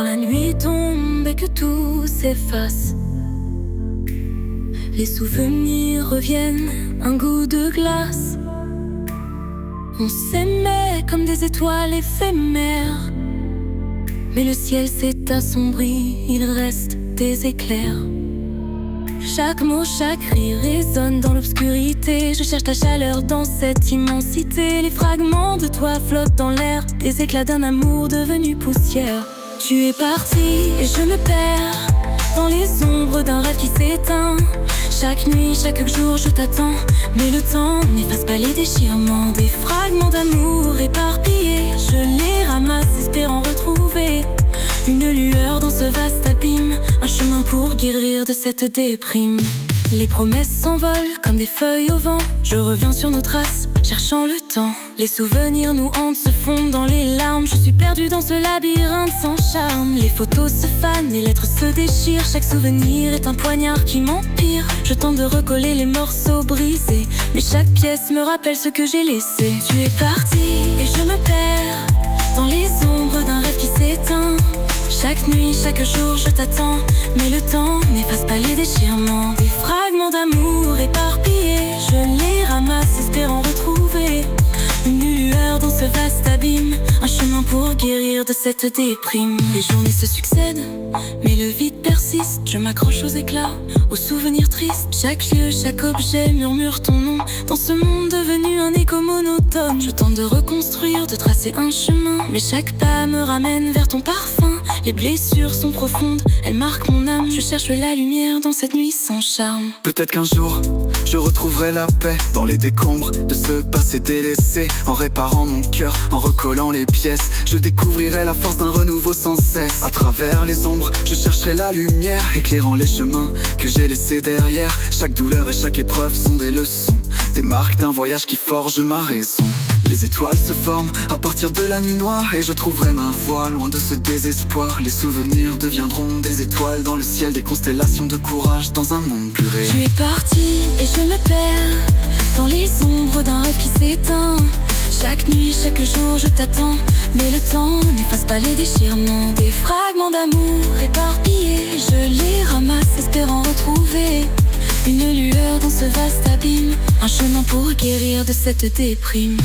Quand la nuit tombe et que tout s'efface, les souvenirs reviennent, un goût de glace. On s'aimait comme des étoiles éphémères, mais le ciel s'est assombri, il reste des éclairs. Chaque mot, chaque rire résonne dans l'obscurité. Je cherche ta chaleur dans cette immensité. Les fragments de toi flottent dans l'air, des éclats d'un amour devenu poussière. Tu es parti et je me perds dans les ombres d'un rêve qui s'éteint. Chaque nuit, chaque jour je t'attends, mais le temps n'efface pas les déchirements. Des fragments d'amour éparpillés, je les ramasse espérant retrouver une lueur dans ce vaste abîme, un chemin pour guérir de cette déprime. Les promesses s'envolent comme des feuilles au vent. Je reviens sur nos traces, cherchant le temps. Les souvenirs nous hantent, se fondent dans les larmes. Je suis perdu dans ce labyrinthe sans charme. Les photos se fanent, les lettres se déchirent. Chaque souvenir est un poignard qui m'empire. Je tente de recoller les morceaux brisés, mais chaque pièce me rappelle ce que j'ai laissé. Tu es parti et je me perds dans les ombres d'un rêve qui s'éteint. Chaque nuit, chaque jour je t'attends, mais le temps n'efface pas les déchirements. Des fragments d'amour éparpillés, je les ramasse espérant retrouver une lueur dans ce vaste abîme, un chemin pour guérir de cette déprime. Les journées se succèdent, mais le vide persiste. Je m'accroche aux éclats, aux souvenirs tristes. Chaque lieu, chaque objet murmure ton nom dans ce monde devenu un écho monotone. Je tente de reconstruire, de tracer un chemin, mais chaque pas me ramène vers ton parfum. Les blessures sont profondes, elles marquent mon âme. Je cherche la lumière dans cette nuit sans charme. Peut-être qu'un jour, je retrouverai la paix dans les décombres de ce passé délaissé. En réparant mon cœur, en recollant les pièces, je découvrirai la force d'un renouveau sans cesse. À travers les ombres, je chercherai la lumière, éclairant les chemins que j'ai laissés derrière. Chaque douleur et chaque épreuve sont des leçons, des marques d'un voyage qui forge ma raison. Les étoiles se forment à partir de la nuit noire, et je trouverai ma voie loin de ce désespoir. Les souvenirs deviendront des étoiles dans le ciel, des constellations de courage dans un monde plus réel. Tu es parti et je me perds dans les ombres d'un rêve qui s'éteint. Chaque nuit, chaque jour je t'attends, mais le temps n'efface pas les déchirements. Des fragments d'amour éparpillés, je les ramasse espérant retrouver une lueur dans ce vaste abîme, un chemin pour guérir de cette déprime.